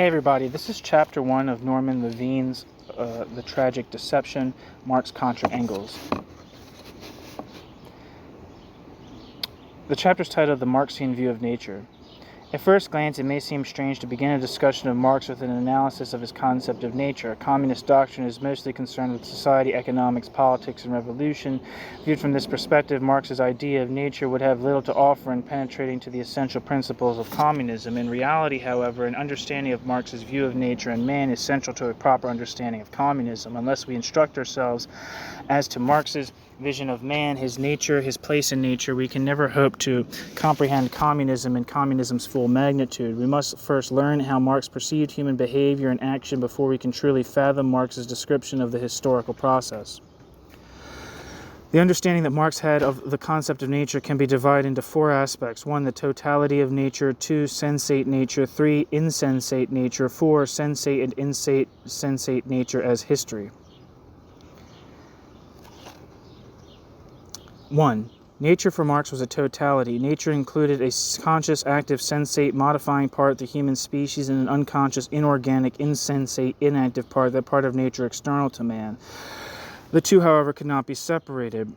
Hey everybody, this is chapter 1 of Norman Levine's The Tragic Deception, Marx, Contra, Engels. The chapter is titled The Marxian View of Nature. At first glance, it may seem strange to begin a discussion of Marx with an analysis of his concept of nature. Communist doctrine is mostly concerned with society, economics, politics, and revolution. Viewed from this perspective, Marx's idea of nature would have little to offer in penetrating to the essential principles of communism. In reality, however, an understanding of Marx's view of nature and man is central to a proper understanding of communism. Unless we instruct ourselves as to Marx's vision of man, his nature, his place in nature, we can never hope to comprehend communism and communism's full magnitude. We must first learn how Marx perceived human behavior and action before we can truly fathom Marx's description of the historical process. The understanding that Marx had of the concept of nature can be divided into 4 aspects. 1, the totality of nature. 2, sensate nature. 3, insensate nature. 4, sensate and insensate nature as history. 1. Nature for Marx was a totality. Nature included a conscious, active, sensate, modifying part, the human species, and an unconscious, inorganic, insensate, inactive part, that part of nature external to man. The two, however, could not be separated.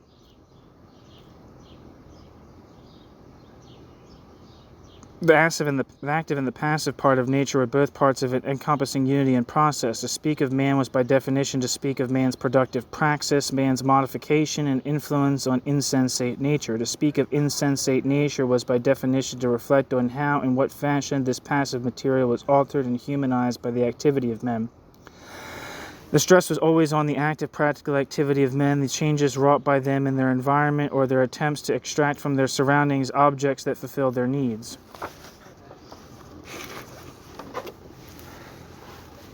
The active and the passive part of nature were both parts of it, encompassing unity and process. To speak of man was by definition to speak of man's productive praxis, man's modification and influence on insensate nature. To speak of insensate nature was by definition to reflect on how and what fashion this passive material was altered and humanized by the activity of men. The stress was always on the active, practical activity of men, the changes wrought by them in their environment, or their attempts to extract from their surroundings objects that fulfill their needs.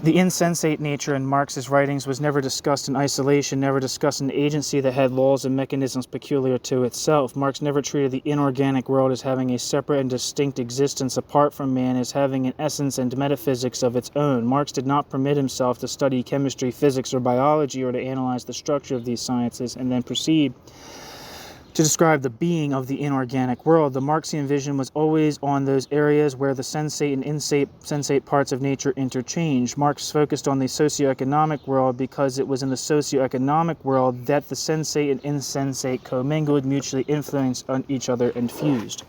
The insensate nature in Marx's writings was never discussed in isolation, never discussed an agency that had laws and mechanisms peculiar to itself. Marx never treated the inorganic world as having a separate and distinct existence apart from man, as having an essence and metaphysics of its own. Marx did not permit himself to study chemistry, physics, or biology, or to analyze the structure of these sciences and then proceed to describe the being of the inorganic world. The Marxian vision was always on those areas where the sensate and insensate parts of nature interchanged. Marx focused on the socioeconomic world because it was in the socioeconomic world that the sensate and insensate commingled, mutually influenced on each other, and fused.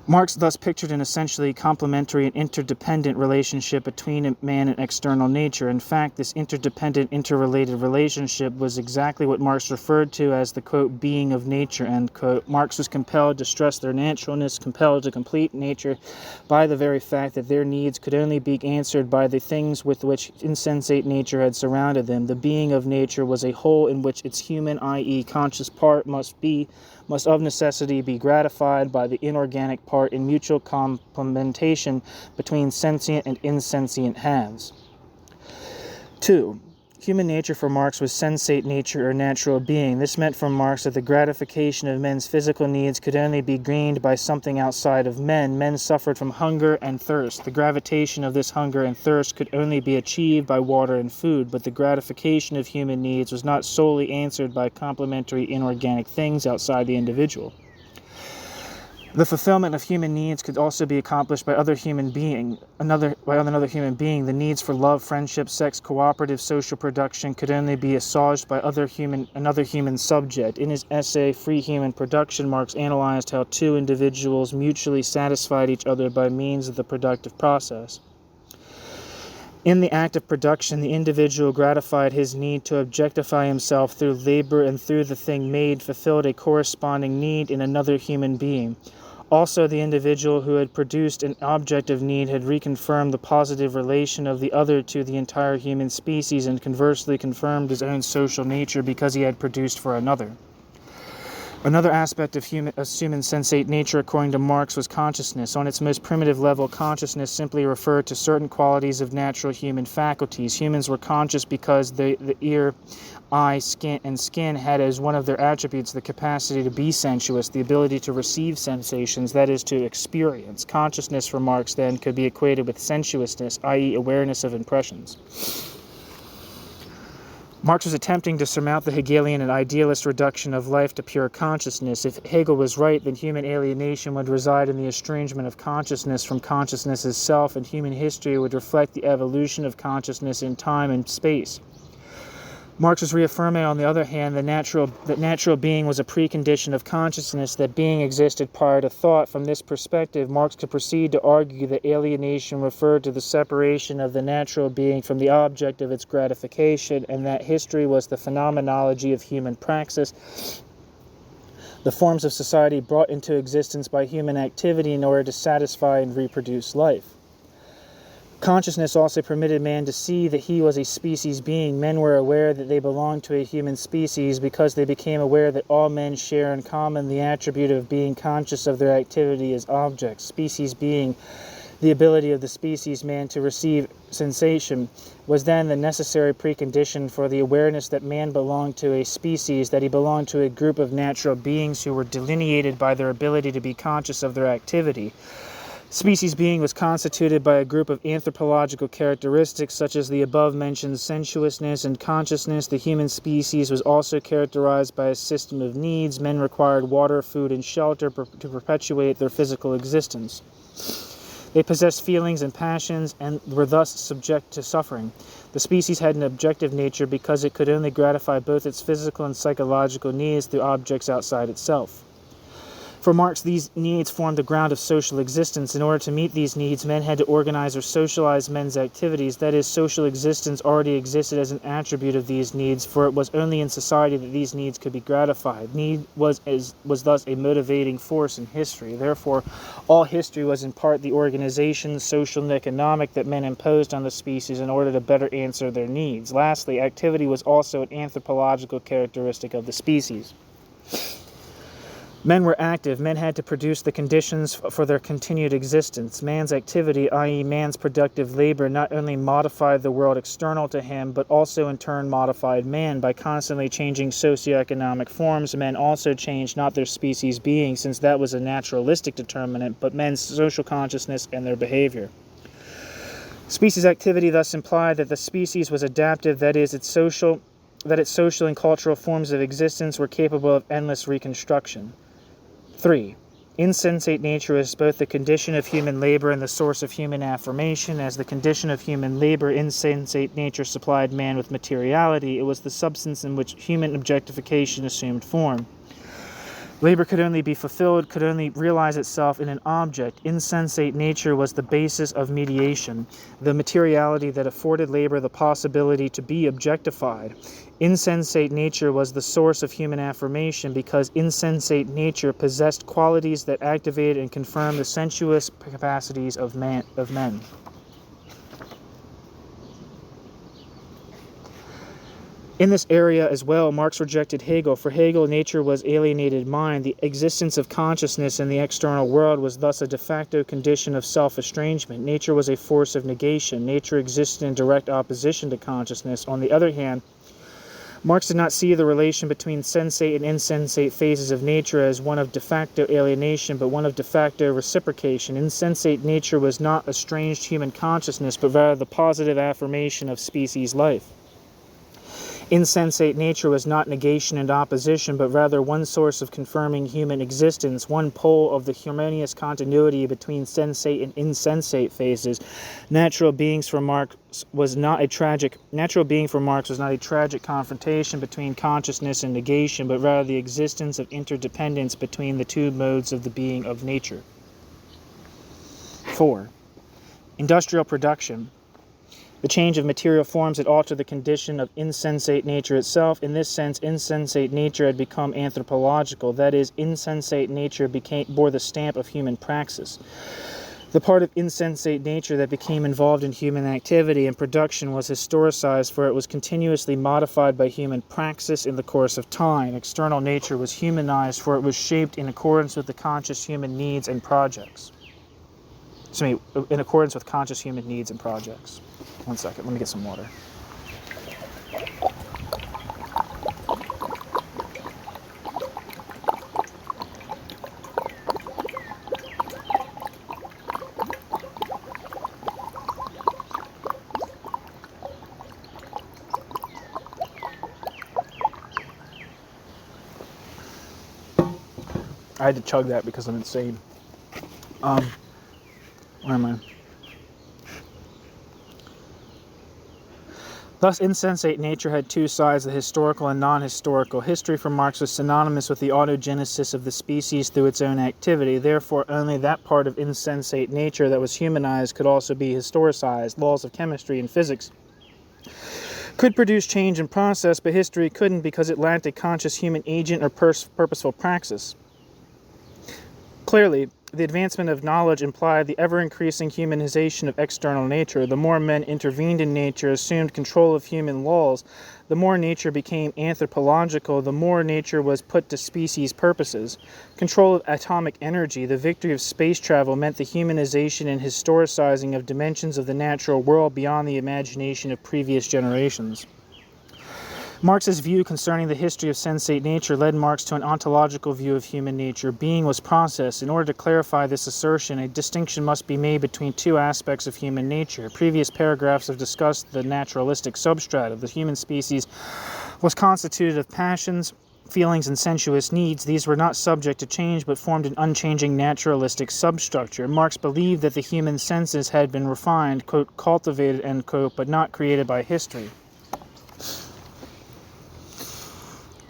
Marx thus pictured an essentially complementary and interdependent relationship between man and external nature. In fact, this interdependent, interrelated relationship was exactly what Marx referred to as the, quote, being of nature, end quote. Marx was compelled to stress their naturalness, compelled to complete nature by the very fact that their needs could only be answered by the things with which insensate nature had surrounded them. The being of nature was a whole in which its human, i.e. conscious part must of necessity be gratified by the inorganic part in mutual complementation between sentient and insentient halves. 2. Human nature for Marx was sensate nature or natural being. This meant for Marx that the gratification of men's physical needs could only be gained by something outside of men. Men suffered from hunger and thirst. The gravitation of this hunger and thirst could only be achieved by water and food, but the gratification of human needs was not solely answered by complementary inorganic things outside the individual. The fulfillment of human needs could also be accomplished by another human being. The needs for love, friendship, sex, cooperative, social production could only be assuaged by another human subject. In his essay, Free Human Production, Marx analyzed how two individuals mutually satisfied each other by means of the productive process. In the act of production, the individual gratified his need to objectify himself through labor, and through the thing made fulfilled a corresponding need in another human being. Also, the individual who had produced an object of need had reconfirmed the positive relation of the other to the entire human species, and conversely confirmed his own social nature because he had produced for another. Another aspect of human sensate nature, according to Marx, was consciousness. On its most primitive level, consciousness simply referred to certain qualities of natural human faculties. Humans were conscious because the ear, eye, skin had as one of their attributes the capacity to be sensuous, the ability to receive sensations, that is, to experience. Consciousness for Marx, then, could be equated with sensuousness, i.e. awareness of impressions. Marx was attempting to surmount the Hegelian and idealist reduction of life to pure consciousness. If Hegel was right, then human alienation would reside in the estrangement of consciousness from consciousness itself, and human history would reflect the evolution of consciousness in time and space. Marx was reaffirming, on the other hand, that natural being was a precondition of consciousness, that being existed prior to thought. From this perspective, Marx could proceed to argue that alienation referred to the separation of the natural being from the object of its gratification, and that history was the phenomenology of human praxis, the forms of society brought into existence by human activity in order to satisfy and reproduce life. Consciousness also permitted man to see that he was a species being. Men were aware that they belonged to a human species because they became aware that all men share in common the attribute of being conscious of their activity as objects. Species being, the ability of the species man to receive sensation, was then the necessary precondition for the awareness that man belonged to a species, that he belonged to a group of natural beings who were delineated by their ability to be conscious of their activity. Species being was constituted by a group of anthropological characteristics such as the above-mentioned sensuousness and consciousness. The human species was also characterized by a system of needs. Men required water, food, and shelter to perpetuate their physical existence. They possessed feelings and passions and were thus subject to suffering. The species had an objective nature because it could only gratify both its physical and psychological needs through objects outside itself. For Marx, these needs formed the ground of social existence. In order to meet these needs, men had to organize or socialize men's activities. That is, social existence already existed as an attribute of these needs, for it was only in society that these needs could be gratified. Need was thus a motivating force in history. Therefore, all history was in part the organization, social and economic, that men imposed on the species in order to better answer their needs. Lastly, activity was also an anthropological characteristic of the species. Men were active. Men had to produce the conditions for their continued existence. Man's activity, i.e. man's productive labor, not only modified the world external to him, but also in turn modified man. By constantly changing socioeconomic forms, men also changed not their species being, since that was a naturalistic determinant, but men's social consciousness and their behavior. Species activity thus implied that the species was adaptive, that is, its social and cultural forms of existence were capable of endless reconstruction. 3. Insensate nature is both the condition of human labor and the source of human affirmation. As the condition of human labor, insensate nature supplied man with materiality. It was the substance in which human objectification assumed form. Labor could only be fulfilled, could only realize itself in an object. Insensate nature was the basis of mediation, the materiality that afforded labor the possibility to be objectified. Insensate nature was the source of human affirmation because insensate nature possessed qualities that activated and confirmed the sensuous capacities of men. In this area as well, Marx rejected Hegel. For Hegel, nature was alienated mind. The existence of consciousness in the external world was thus a de facto condition of self-estrangement. Nature was a force of negation. Nature existed in direct opposition to consciousness. On the other hand, Marx did not see the relation between sensate and insensate phases of nature as one of de facto alienation, but one of de facto reciprocation. Insensate nature was not estranged human consciousness, but rather the positive affirmation of species life. Insensate nature was not negation and opposition, but rather one source of confirming human existence, one pole of the harmonious continuity between sensate and insensate phases. Natural being for Marx was not a tragic confrontation between consciousness and negation, but rather the existence of interdependence between the two modes of the being of nature. 4. Industrial production. The change of material forms had altered the condition of insensate nature itself. In this sense, insensate nature had become anthropological. That is, insensate nature bore the stamp of human praxis. The part of insensate nature that became involved in human activity and production was historicized, for it was continuously modified by human praxis in the course of time. External nature was humanized, for it was shaped in accordance with the conscious human needs and projects. In accordance with conscious human needs and projects. 1 second, let me get some water. I had to chug that because I'm insane. Where am I? Thus, insensate nature had two sides, the historical and non-historical. History for Marx was synonymous with the autogenesis of the species through its own activity. Therefore, only that part of insensate nature that was humanized could also be historicized. Laws of chemistry and physics could produce change in process, but history couldn't because it lacked a conscious human agent or purposeful praxis. Clearly, the advancement of knowledge implied the ever-increasing humanization of external nature. The more men intervened in nature, assumed control of human laws, the more nature became anthropological, the more nature was put to species purposes. Control of atomic energy, the victory of space travel meant the humanization and historicizing of dimensions of the natural world beyond the imagination of previous generations. Marx's view concerning the history of sensate nature led Marx to an ontological view of human nature. Being was process. In order to clarify this assertion, a distinction must be made between two aspects of human nature. Previous paragraphs have discussed the naturalistic substrata. The human species was constituted of passions, feelings, and sensuous needs. These were not subject to change, but formed an unchanging naturalistic substructure. Marx believed that the human senses had been refined, quote, cultivated, end quote, but not created by history.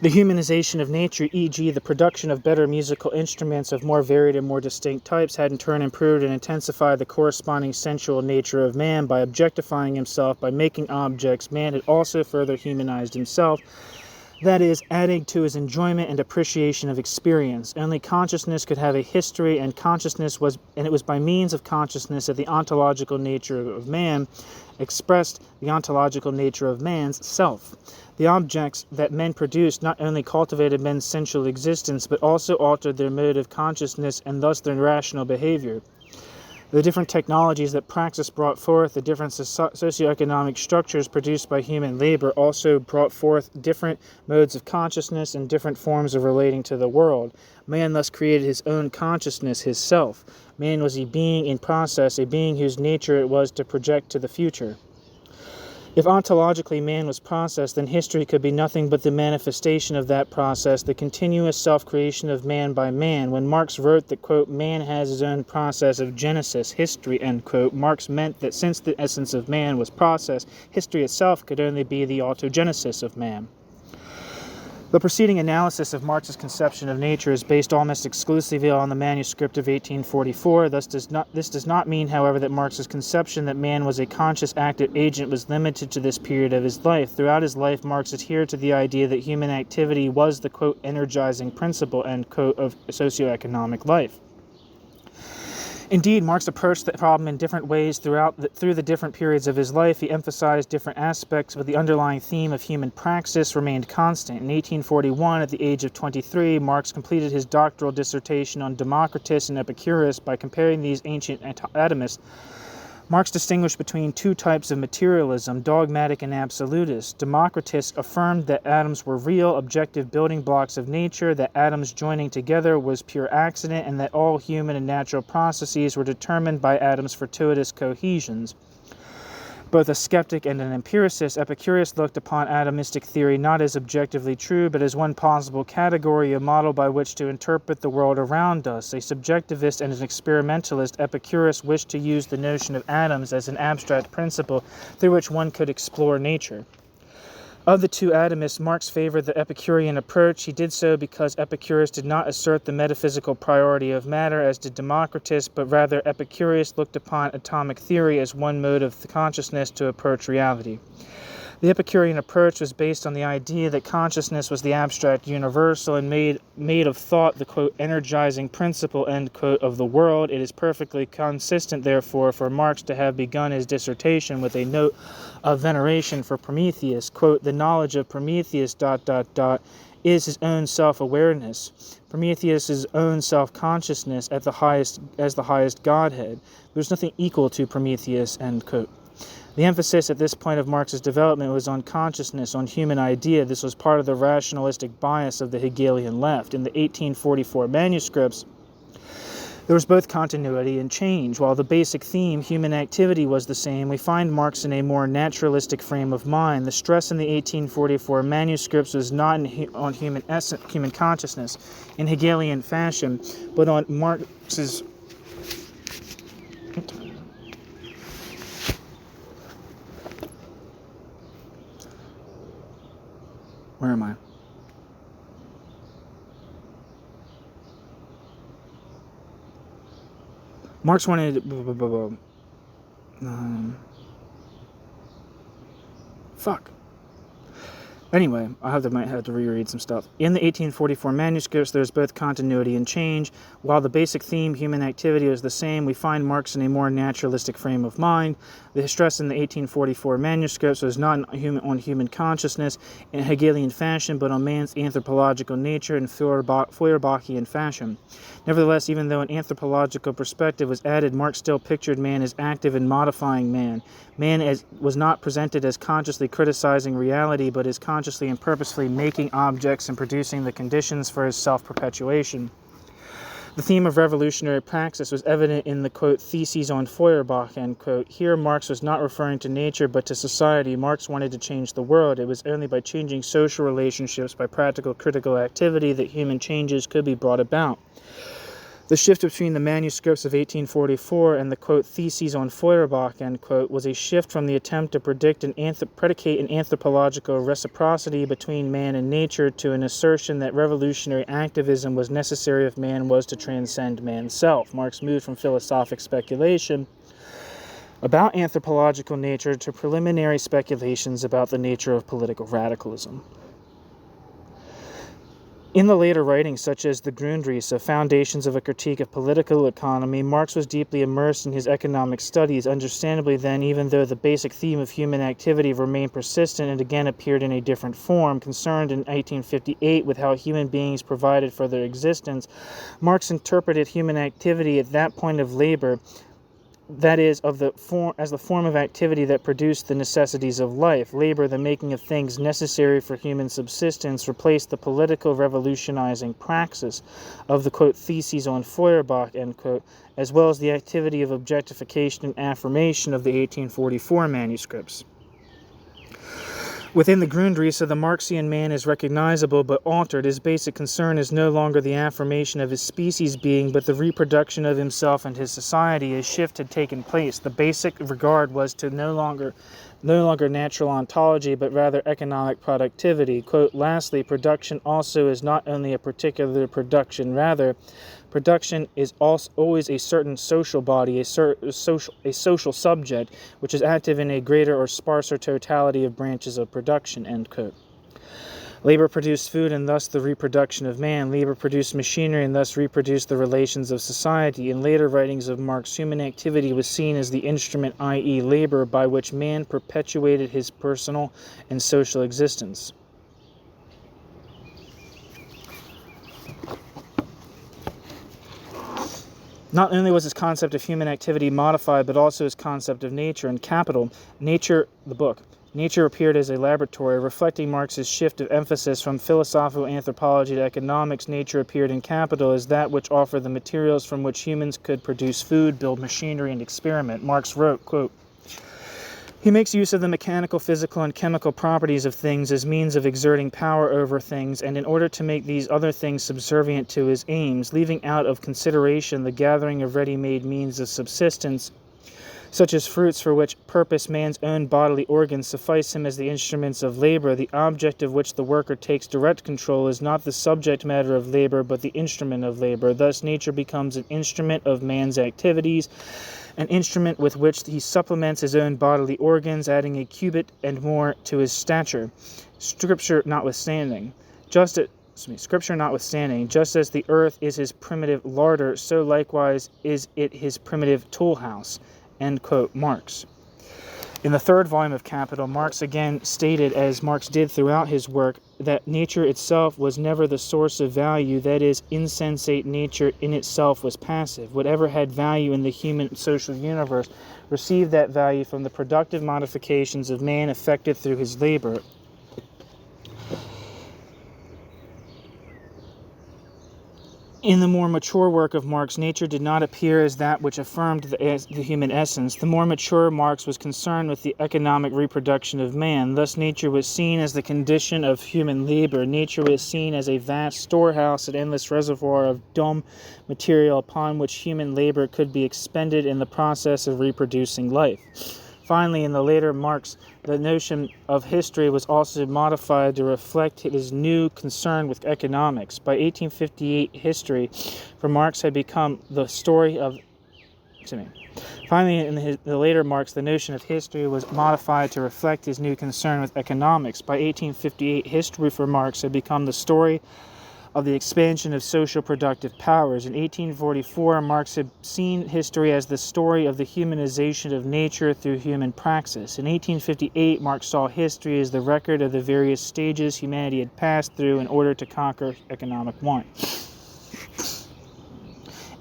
The humanization of nature, e.g. the production of better musical instruments of more varied and more distinct types, had in turn improved and intensified the corresponding sensual nature of man. By objectifying himself, by making objects, man had also further humanized himself, that is, adding to his enjoyment and appreciation of experience. Only consciousness could have a history, and it was by means of consciousness that the ontological nature of man expressed the ontological nature of man's self. The objects that men produced not only cultivated men's sensual existence, but also altered their mode of consciousness and thus their rational behavior. The different technologies that praxis brought forth, the different socioeconomic structures produced by human labor also brought forth different modes of consciousness and different forms of relating to the world. Man thus created his own consciousness, his self. Man was a being in process, a being whose nature it was to project to the future. If ontologically man was process, then history could be nothing but the manifestation of that process, the continuous self-creation of man by man. When Marx wrote that, quote, man has his own process of genesis, history, end quote, Marx meant that since the essence of man was process, history itself could only be the autogenesis of man. The preceding analysis of Marx's conception of nature is based almost exclusively on the manuscript of 1844. This does not mean, however, that Marx's conception that man was a conscious active agent was limited to this period of his life. Throughout his life, Marx adhered to the idea that human activity was the, quote, energizing principle, end quote, of socioeconomic life. Indeed, Marx approached the problem in different ways through the different periods of his life. He emphasized different aspects, but the underlying theme of human praxis remained constant. In 1841, at the age of 23, Marx completed his doctoral dissertation on Democritus and Epicurus. By comparing these ancient atomists, Marx distinguished between two types of materialism, dogmatic and absolutist. Democritus affirmed that atoms were real, objective building blocks of nature, that atoms joining together was pure accident, and that all human and natural processes were determined by atoms' fortuitous cohesions. Both a skeptic and an empiricist, Epicurus looked upon atomistic theory not as objectively true, but as one possible category, a model by which to interpret the world around us. A subjectivist and an experimentalist, Epicurus wished to use the notion of atoms as an abstract principle through which one could explore nature. Of the two atomists, Marx favored the Epicurean approach. He did so because Epicurus did not assert the metaphysical priority of matter, as did Democritus, but rather Epicurus looked upon atomic theory as one mode of consciousness to approach reality. The Epicurean approach was based on the idea that consciousness was the abstract universal and made of thought the, quote, energizing principle, end quote, of the world. It is perfectly consistent, therefore, for Marx to have begun his dissertation with a note of veneration for Prometheus. Quote, the knowledge of Prometheus, ... is his own self-awareness, Prometheus' own self-consciousness as the highest Godhead. There's nothing equal to Prometheus, end quote. The emphasis at this point of Marx's development was on consciousness, on human idea. This was part of the rationalistic bias of the Hegelian left. In the 1844 manuscripts, There was both continuity and change. While the basic theme, human activity, was the same, we find Marx in a more naturalistic frame of mind. The stress in the 1844 manuscripts was not on human consciousness in Hegelian fashion, but on Marx's Where am I? Marx wanted... fuck. Anyway, might have to reread some stuff. In the 1844 manuscripts, there's both continuity and change. While the basic theme, human activity, was the same, we find Marx in a more naturalistic frame of mind. The stress in the 1844 manuscripts was not on human consciousness in Hegelian fashion, but on man's anthropological nature in Feuerbachian fashion. Nevertheless, even though an anthropological perspective was added, Marx still pictured man as active in modifying man. Man was not presented as consciously criticizing reality, but as consciously and purposefully making objects and producing the conditions for his self-perpetuation. The theme of revolutionary praxis was evident in the, quote, theses on Feuerbach, end quote. Here, Marx was not referring to nature, but to society. Marx wanted to change the world. It was only by changing social relationships, by practical critical activity, that human changes could be brought about. The shift between the manuscripts of 1844 and the, quote, theses on Feuerbach, end quote, was a shift from the attempt to predicate an anthropological reciprocity between man and nature to an assertion that revolutionary activism was necessary if man was to transcend man's self. Marx moved from philosophic speculation about anthropological nature to preliminary speculations about the nature of political radicalism. In the later writings, such as the Grundrisse, Foundations of a Critique of Political Economy, Marx was deeply immersed in his economic studies. Understandably then, even though the basic theme of human activity remained persistent and again appeared in a different form, concerned in 1858 with how human beings provided for their existence, Marx interpreted human activity at that point of labor, that is, as the form of activity that produced the necessities of life. Labor, the making of things necessary for human subsistence, replaced the political revolutionizing praxis of the, quote, theses on Feuerbach, end quote, as well as the activity of objectification and affirmation of the 1844 manuscripts. Within the Grundrisse, the Marxian man is recognizable but altered. His basic concern is no longer the affirmation of his species being, but the reproduction of himself and his society. A shift had taken place. The basic regard was to no longer natural ontology, but rather economic productivity. Quote, lastly, production also is not only a particular production, rather, production is also always a certain social body, a social subject, which is active in a greater or sparser totality of branches of production, end quote. Labor produced food and thus the reproduction of man. Labor produced machinery and thus reproduced the relations of society. In later writings of Marx, human activity was seen as the instrument, i.e. labor, by which man perpetuated his personal and social existence. Not only was his concept of human activity modified, but also his concept of nature and capital. Nature appeared as a laboratory, reflecting Marx's shift of emphasis from philosophical anthropology to economics. Nature appeared in capital as that which offered the materials from which humans could produce food, build machinery, and experiment. Marx wrote, quote, he makes use of the mechanical, physical, and chemical properties of things as means of exerting power over things, and in order to make these other things subservient to his aims, leaving out of consideration the gathering of ready-made means of subsistence, such as fruits for which purpose man's own bodily organs suffice him as the instruments of labor. The object of which the worker takes direct control is not the subject matter of labor, but the instrument of labor. Thus, nature becomes an instrument of man's activities, an instrument with which he supplements his own bodily organs, adding a cubit and more to his stature. Scripture notwithstanding, just as the earth is his primitive larder, so likewise is it his primitive tool house. End quote, Marx. In the third volume of Capital, Marx again stated, as Marx did throughout his work, that nature itself was never the source of value, that is, insensate nature in itself was passive. Whatever had value in the human social universe received that value from the productive modifications of man effected through his labor. In the more mature work of Marx, nature did not appear as that which affirmed the human essence. The more mature Marx was concerned with the economic reproduction of man. Thus, nature was seen as the condition of human labor. Nature was seen as a vast storehouse, an endless reservoir of dumb material upon which human labor could be expended in the process of reproducing life. Finally, in the later Marx, the notion of history was also modified to reflect his new concern with economics. By 1858, history for Marx had become the story of... Finally, in the later Marx, the notion of history was modified to reflect his new concern with economics. By 1858, history for Marx had become the story of the expansion of social productive powers. In 1844, Marx had seen history as the story of the humanization of nature through human praxis. In 1858, Marx saw history as the record of the various stages humanity had passed through in order to conquer economic want.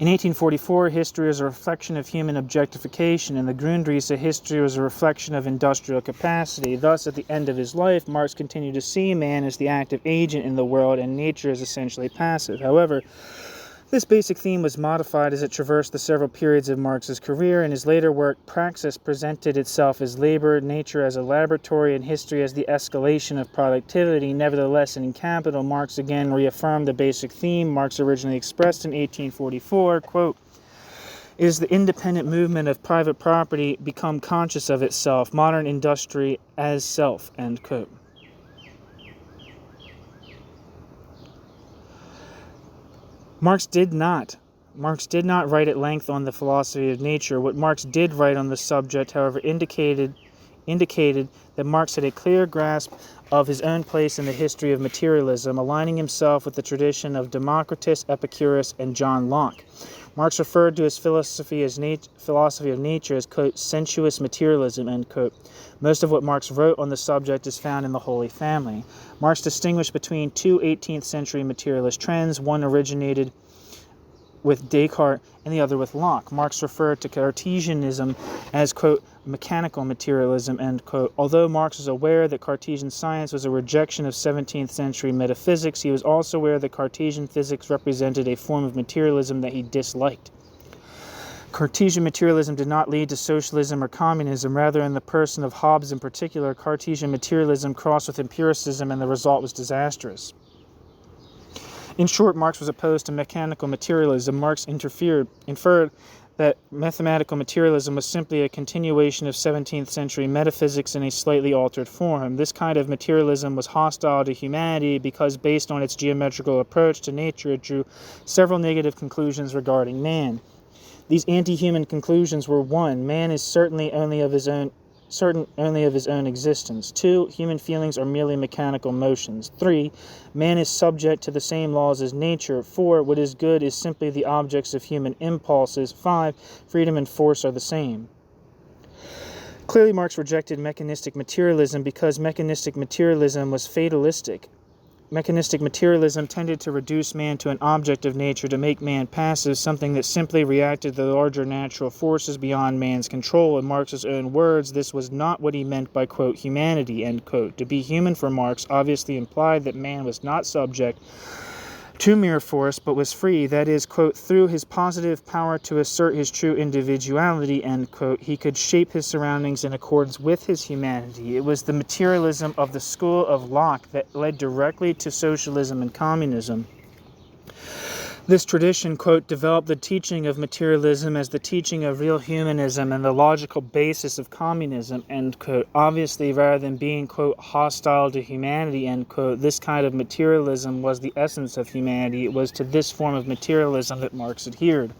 In 1844, history was a reflection of human objectification. In the Grundrisse, history was a reflection of industrial capacity. Thus, at the end of his life, Marx continued to see man as the active agent in the world and nature as essentially passive. However, this basic theme was modified as it traversed the several periods of Marx's career. In his later work, praxis presented itself as labor, nature as a laboratory, and history as the escalation of productivity. Nevertheless, in Capital, Marx again reaffirmed the basic theme Marx originally expressed in 1844, quote, "Is the independent movement of private property become conscious of itself, modern industry as self," end quote. Marx did not write at length on the philosophy of nature. What Marx did write on the subject, however, indicated that Marx had a clear grasp of his own place in the history of materialism, aligning himself with the tradition of Democritus, Epicurus, and John Locke. Marx referred to his philosophy of nature as, quote, sensuous materialism, end quote. Most of what Marx wrote on the subject is found in the Holy Family. Marx distinguished between two 18th century materialist trends. One originated with Descartes and the other with Locke. Marx referred to Cartesianism as, quote, mechanical materialism, end quote. Although Marx was aware that Cartesian science was a rejection of 17th century metaphysics, he was also aware that Cartesian physics represented a form of materialism that he disliked. Cartesian materialism did not lead to socialism or communism. Rather, in the person of Hobbes in particular, Cartesian materialism crossed with empiricism, and the result was disastrous. In short, Marx was opposed to mechanical materialism. Marx inferred that mathematical materialism was simply a continuation of 17th century metaphysics in a slightly altered form. This kind of materialism was hostile to humanity because, based on its geometrical approach to nature, it drew several negative conclusions regarding man. These anti-human conclusions were: 1. Man is certain only of his own existence. 2. Human feelings are merely mechanical motions. 3. Man is subject to the same laws as nature. 4. What is good is simply the objects of human impulses. 5. Freedom and force are the same. Clearly, Marx rejected mechanistic materialism because mechanistic materialism was fatalistic. Mechanistic materialism tended to reduce man to an object of nature, to make man passive, something that simply reacted to the larger natural forces beyond man's control. In Marx's own words, this was not what he meant by, quote, humanity, end quote. To be human for Marx obviously implied that man was not subject to mere force, but was free, that is, quote, through his positive power to assert his true individuality, end quote, he could shape his surroundings in accordance with his humanity. It was the materialism of the school of Locke that led directly to socialism and communism. This tradition, quote, developed the teaching of materialism as the teaching of real humanism and the logical basis of communism, end quote. Obviously, rather than being, quote, hostile to humanity, end quote, this kind of materialism was the essence of humanity. It was to this form of materialism that Marx adhered.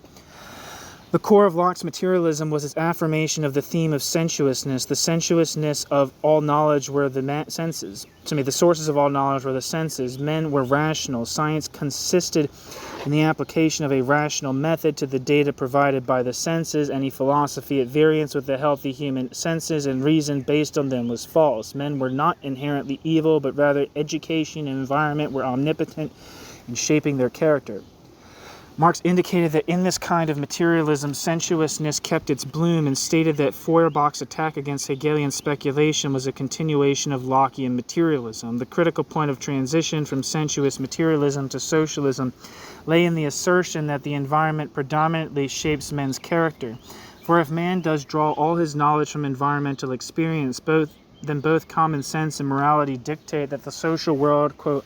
The core of Locke's materialism was its affirmation of the theme of sensuousness. The sensuousness of all knowledge were the senses. The sources of all knowledge were the senses. Men were rational. Science consisted in the application of a rational method to the data provided by the senses. Any philosophy at variance with the healthy human senses and reason based on them was false. Men were not inherently evil, but rather education and environment were omnipotent in shaping their character. Marx indicated that in this kind of materialism, sensuousness kept its bloom, and stated that Feuerbach's attack against Hegelian speculation was a continuation of Lockean materialism. The critical point of transition from sensuous materialism to socialism lay in the assertion that the environment predominantly shapes men's character. For if man does draw all his knowledge from environmental experience, then both common sense and morality dictate that the social world, quote,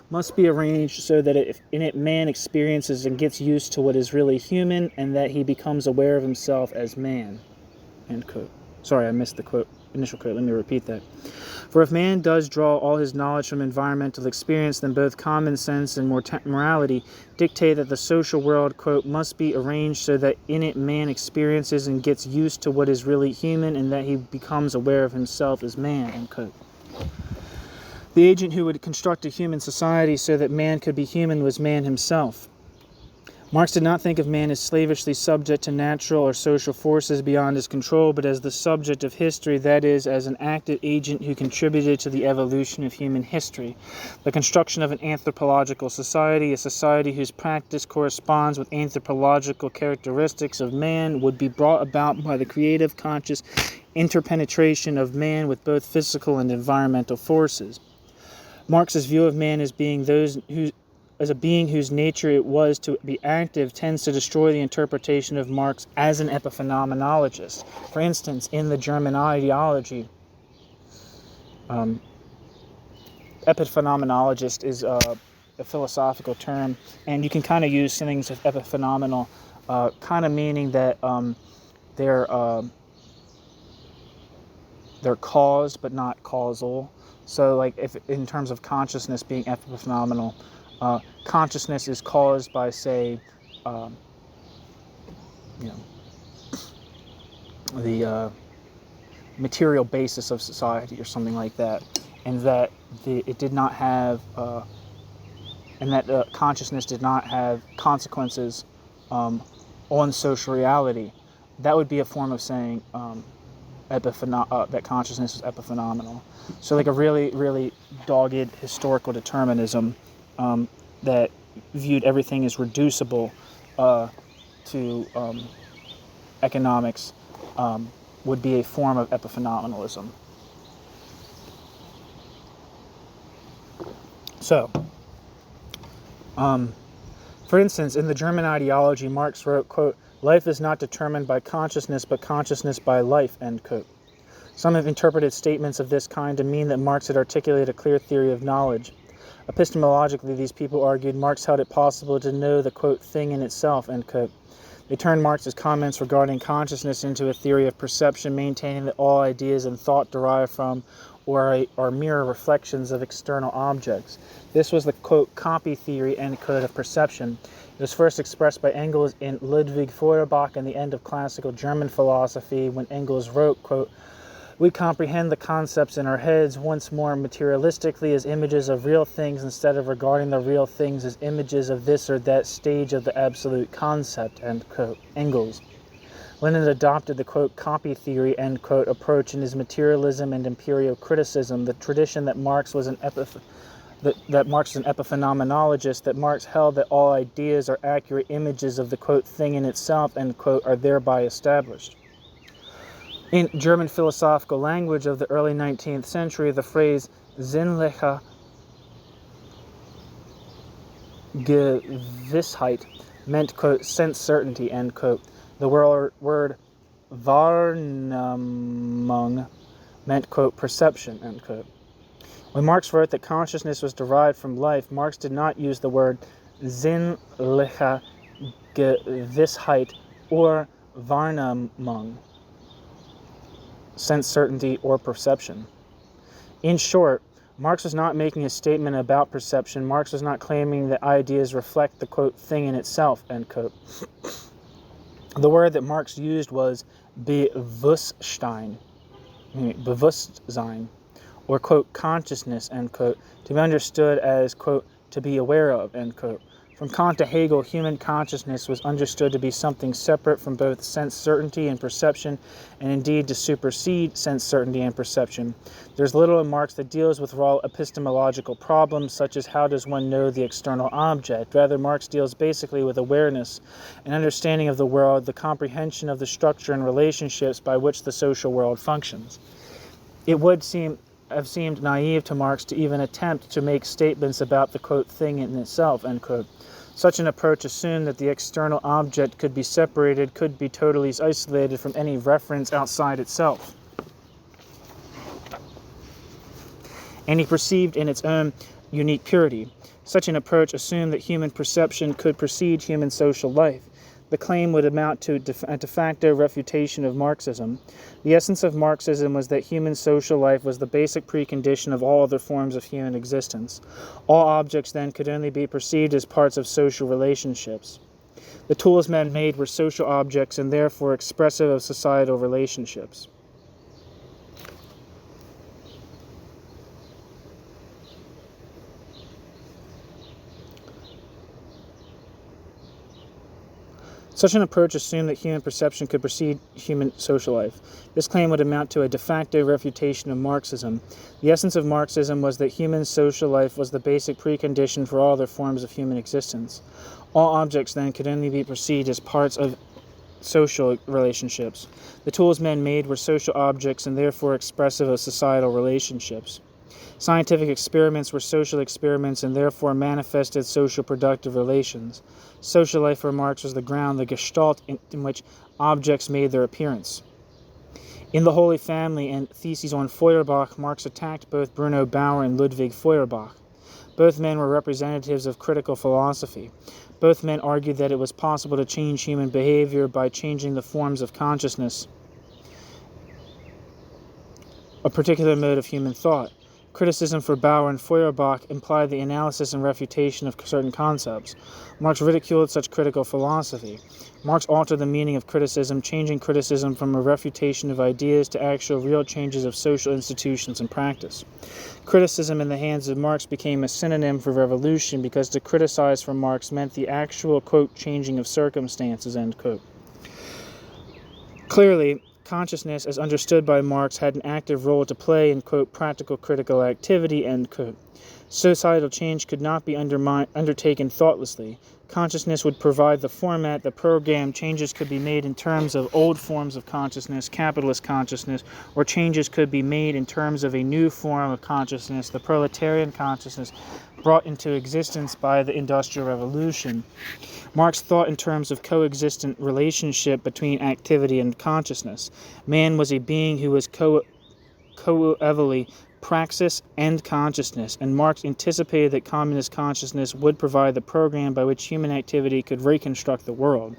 must be arranged so that in it man experiences and gets used to what is really human, and that he becomes aware of himself as man. End quote. Sorry, I missed the quote, initial quote. Let me repeat that. For if man does draw all his knowledge from environmental experience, then both common sense and morality dictate that the social world, quote, must be arranged so that in it man experiences and gets used to what is really human, and that he becomes aware of himself as man. End quote. The agent who would construct a human society so that man could be human was man himself. Marx did not think of man as slavishly subject to natural or social forces beyond his control, but as the subject of history, that is, as an active agent who contributed to the evolution of human history. The construction of an anthropological society, a society whose practice corresponds with anthropological characteristics of man, would be brought about by the creative, conscious interpenetration of man with both physical and environmental forces. Marx's view of man as a being whose nature it was to be active tends to destroy the interpretation of Marx as an epiphenomenologist. For instance, in the German ideology, epiphenomenologist is a philosophical term, and you can kind of use things with epiphenomenal, kind of meaning that they're caused but not causal. So, like, if in terms of consciousness being epiphenomenal, consciousness is caused by, say, the material basis of society or something like that, and that it did not have, and that consciousness did not have consequences on social reality. That would be a form of saying that consciousness is epiphenomenal. So like a really, really dogged historical determinism that viewed everything as reducible to economics would be a form of epiphenomenalism. So, for instance, in the German ideology, Marx wrote, quote, "Life is not determined by consciousness, but consciousness by life," end quote. Some have interpreted statements of this kind to mean that Marx had articulated a clear theory of knowledge. Epistemologically, these people argued Marx held it possible to know the, quote, thing in itself, end quote. They turned Marx's comments regarding consciousness into a theory of perception, maintaining that all ideas and thought derive from or are mere reflections of external objects. This was the, quote, copy theory, end quote, of perception. It was first expressed by Engels in Ludwig Feuerbach in the end of classical German philosophy, when Engels wrote, quote, "We comprehend the concepts in our heads once more materialistically as images of real things instead of regarding the real things as images of this or that stage of the absolute concept," end quote. Engels. Lenin adopted the, quote, copy theory, end quote, approach in his materialism and imperial criticism, the tradition that Marx was an epiphenomenologist, that Marx held that all ideas are accurate images of the, quote, thing in itself, end quote, are thereby established. In German philosophical language of the early 19th century, the phrase sinnliche Gewissheit meant, quote, sense certainty, end quote. The word Wahrnehmung meant, quote, perception, end quote. When Marx wrote that consciousness was derived from life, Marx did not use the word sinnliche Gewissheit or Wahrnehmung, sense certainty or perception. In short, Marx was not making a statement about perception. Marx was not claiming that ideas reflect the, quote, thing in itself, end quote. The word that Marx used was Bewusstsein, or, quote, consciousness, end quote, to be understood as, quote, to be aware of, end quote. From Kant to Hegel, human consciousness was understood to be something separate from both sense certainty and perception, and indeed to supersede sense certainty and perception. There's little in Marx that deals with raw epistemological problems, such as how does one know the external object. Rather, Marx deals basically with awareness, an understanding of the world, the comprehension of the structure and relationships by which the social world functions. It would have seemed naive to Marx to even attempt to make statements about the, quote, thing in itself, end quote. Such an approach assumed that the external object could be separated, could be totally isolated from any reference outside itself, and he perceived in its own unique purity. Such an approach assumed that human perception could precede human social life. The claim would amount to a de facto refutation of Marxism. The essence of Marxism was that human social life was the basic precondition of all other forms of human existence. All objects then could only be perceived as parts of social relationships. The tools men made were social objects and therefore expressive of societal relationships. Such an approach assumed that human perception could precede human social life. This claim would amount to a de facto refutation of Marxism. The essence of Marxism was that human social life was the basic precondition for all other forms of human existence. All objects then could only be perceived as parts of social relationships. The tools men made were social objects and therefore expressive of societal relationships. Scientific experiments were social experiments and therefore manifested social productive relations. Social life for Marx was the ground, the gestalt in which objects made their appearance. In The Holy Family and Theses on Feuerbach, Marx attacked both Bruno Bauer and Ludwig Feuerbach. Both men were representatives of critical philosophy. Both men argued that it was possible to change human behavior by changing the forms of consciousness, a particular mode of human thought. Criticism for Bauer and Feuerbach implied the analysis and refutation of certain concepts. Marx ridiculed such critical philosophy. Marx altered the meaning of criticism, changing criticism from a refutation of ideas to actual real changes of social institutions and practice. Criticism in the hands of Marx became a synonym for revolution because to criticize for Marx meant the actual, quote, changing of circumstances, end quote. Clearly, consciousness, as understood by Marx, had an active role to play in, quote, practical critical activity, end quote. Societal change could not be undertaken thoughtlessly. Consciousness would provide the format, the program. Changes could be made in terms of old forms of consciousness, capitalist consciousness, or changes could be made in terms of a new form of consciousness, the proletarian consciousness, brought into existence by the Industrial Revolution. Marx thought in terms of coexistent relationship between activity and consciousness. Man was a being who was coevally praxis and consciousness, and Marx anticipated that communist consciousness would provide the program by which human activity could reconstruct the world.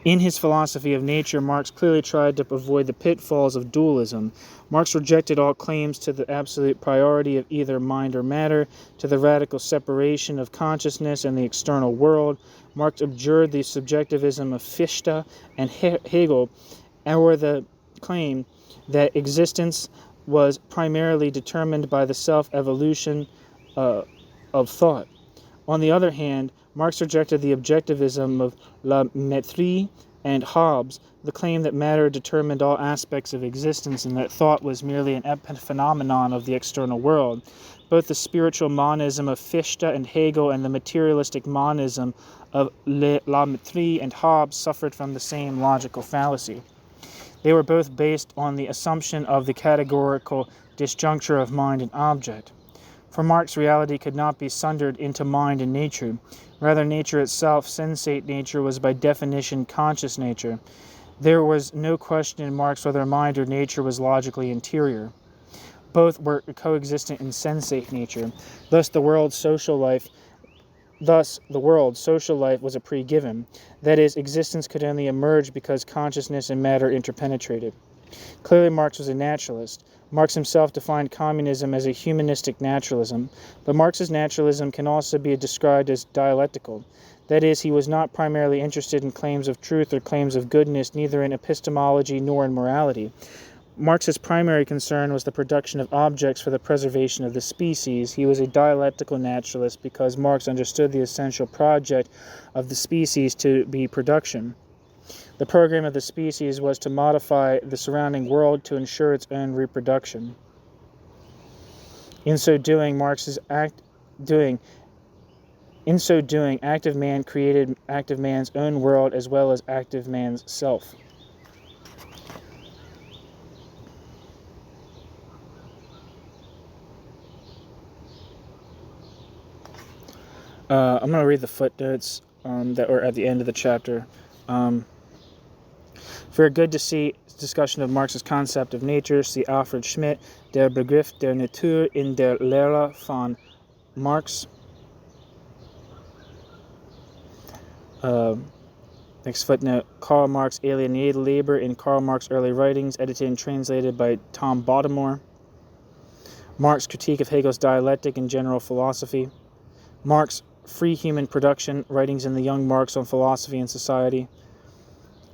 In his philosophy of nature, Marx clearly tried to avoid the pitfalls of dualism. Marx rejected all claims to the absolute priority of either mind or matter, to the radical separation of consciousness and the external world. Marx abjured the subjectivism of Fichte and Hegel, or the claim that existence was primarily determined by the self-evolution of thought. On the other hand, Marx rejected the objectivism of La Mettrie and Hobbes, the claim that matter determined all aspects of existence and that thought was merely an epiphenomenon of the external world. Both the spiritual monism of Fichte and Hegel and the materialistic monism of La Mettrie and Hobbes suffered from the same logical fallacy. They were both based on the assumption of the categorical disjuncture of mind and object. For Marx, reality could not be sundered into mind and nature. Rather, nature itself, sensate nature, was by definition conscious nature. There was no question in Marx whether mind or nature was logically interior. Both were coexistent in sensate nature. Thus, the world's social life was a pre-given. That is, existence could only emerge because consciousness and matter interpenetrated. Clearly, Marx was a naturalist. Marx himself defined communism as a humanistic naturalism, but Marx's naturalism can also be described as dialectical. That is, he was not primarily interested in claims of truth or claims of goodness, neither in epistemology nor in morality. Marx's primary concern was the production of objects for the preservation of the species. He was a dialectical naturalist because Marx understood the essential project of the species to be production. The program of the species was to modify the surrounding world to ensure its own reproduction. In so doing, active man created active man's own world as well as active man's self. I'm going to read the footnotes that were at the end of the chapter. For a good discussion of Marx's concept of nature, see Alfred Schmidt, Der Begriff der Natur in der Lehre von Marx. Next footnote, Karl Marx, Alienated Labor in Karl Marx Early Writings, edited and translated by Tom Baltimore. Marx, Critique of Hegel's Dialectic and General Philosophy. Marx, Free Human Production, Writings in the Young Marx on Philosophy and Society,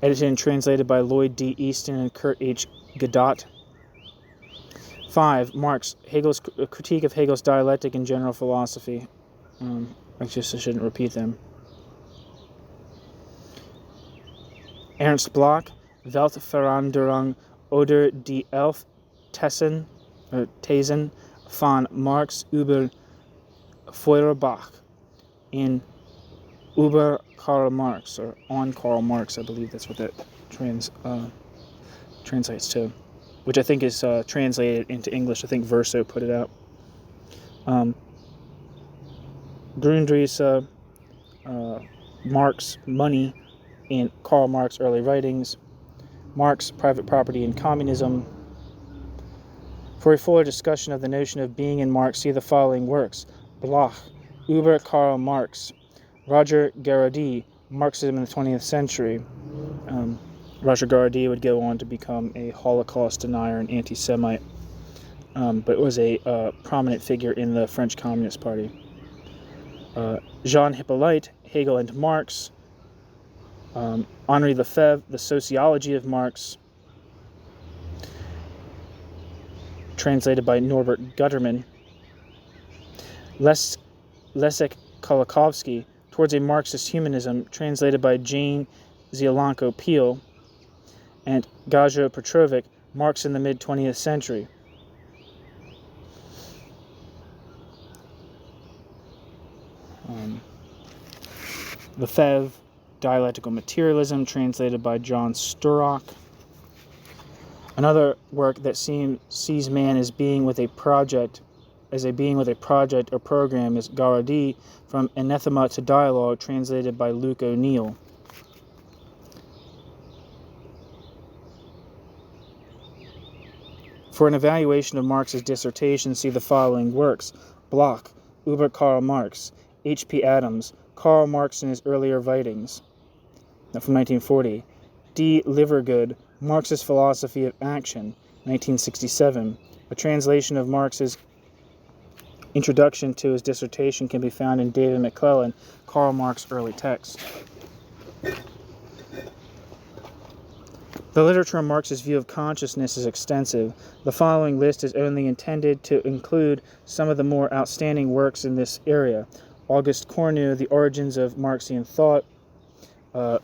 edited and translated by Lloyd D. Easton and Kurt H. Godot. 5. Marx, Hegel's Critique of Hegel's Dialectic and General Philosophy. I shouldn't repeat them. Ernst Bloch, Weltveränderung oder die Elf Thesen von Marx über Feuerbach in Über Karl Marx, or On Karl Marx, I believe that's what that translates to, which I think is translated into English. I think Verso put it out. Grundrisse, Marx, Money in Karl Marx Early Writings. Marx, Private Property and Communism. For a fuller discussion of the notion of being in Marx, see the following works: Bloch, Über Karl Marx. Roger Garaudy, Marxism in the 20th Century. Roger Garaudy would go on to become a Holocaust denier and anti-Semite, but was a prominent figure in the French Communist Party. Jean Hippolyte, Hegel and Marx. Henri Lefebvre, The Sociology of Marx, translated by Norbert Gutterman. Leszek Kolakowski, Towards a Marxist Humanism, translated by Jane Zielanko-Peel, and Gajo Petrovic, Marx in the Mid-20th Century. Lefebvre, Dialectical Materialism, translated by John Sturrock. Another work that sees man as being with a project or program is Garaudy, From Anathema to Dialogue, translated by Luke O'Neill. For an evaluation of Marx's dissertation, see the following works: Bloch, Über Karl Marx, H.P. Adams, Karl Marx in his earlier writings, from 1940. D. Livergood, Marx's Philosophy of Action, 1967. A translation of Marx's introduction to his dissertation can be found in David McClellan, Karl Marx Early Texts. The literature on Marx's view of consciousness is extensive. The following list is only intended to include some of the more outstanding works in this area: Auguste Cornu, The Origins of Marxian Thought,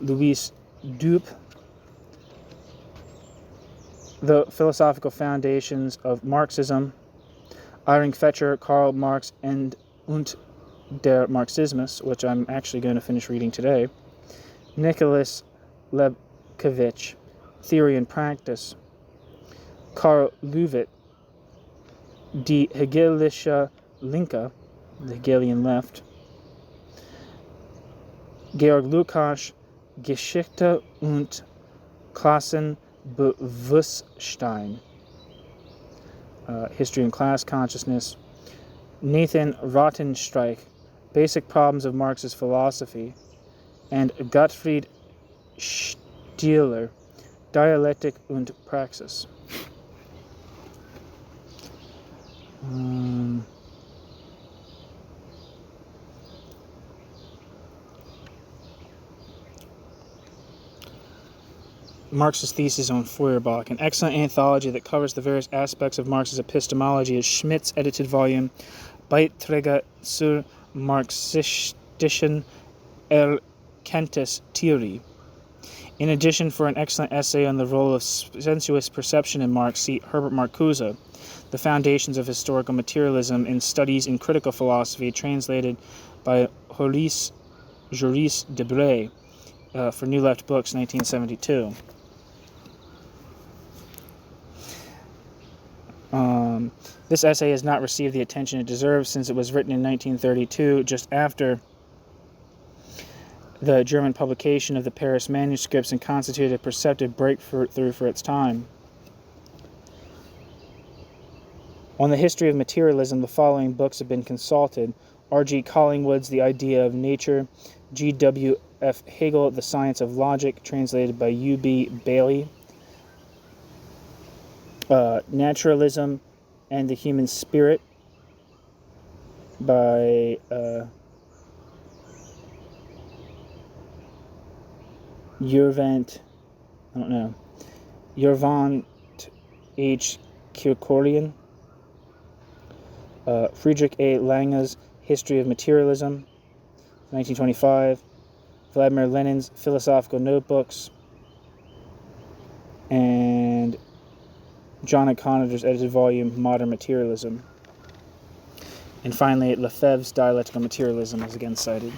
Louis Dupe, The Philosophical Foundations of Marxism, Iring Fetcher, Karl Marx und der Marxismus, which I'm actually going to finish reading today, Nicholas Lebkowitz, Theory and Practice, Karl Löwit, Die Hegelische Linke, the Hegelian Left, Georg Lukács, Geschichte und Klassenbewusstsein, History and Class Consciousness, Nathan Rothenstreich, Basic Problems of Marx's Philosophy, and Gottfried Stieler, Dialectik und Praxis. Marx's thesis on Feuerbach. An excellent anthology that covers the various aspects of Marx's epistemology is Schmidt's edited volume Beiträge zur marxistischen Erkenntnistheorie. In addition, for an excellent essay on the role of sensuous perception in Marx, see Herbert Marcuse, The Foundations of Historical Materialism in Studies in Critical Philosophy, translated by Horace Joris Debray for New Left Books, 1972. This essay has not received the attention it deserves since it was written in 1932, just after the German publication of the Paris manuscripts, and constituted a perceptive breakthrough for its time. On the history of materialism, the following books have been consulted: R.G. Collingwood's The Idea of Nature, G.W.F. Hegel, The Science of Logic, translated by U.B. Bailey, Naturalism and the Human Spirit by Yervant H. Kirkorian, Friedrich A. Lange's History of Materialism, 1925, Vladimir Lenin's Philosophical Notebooks, and John O'Connor's edited volume, Modern Materialism. And finally, Lefebvre's Dialectical Materialism is again cited.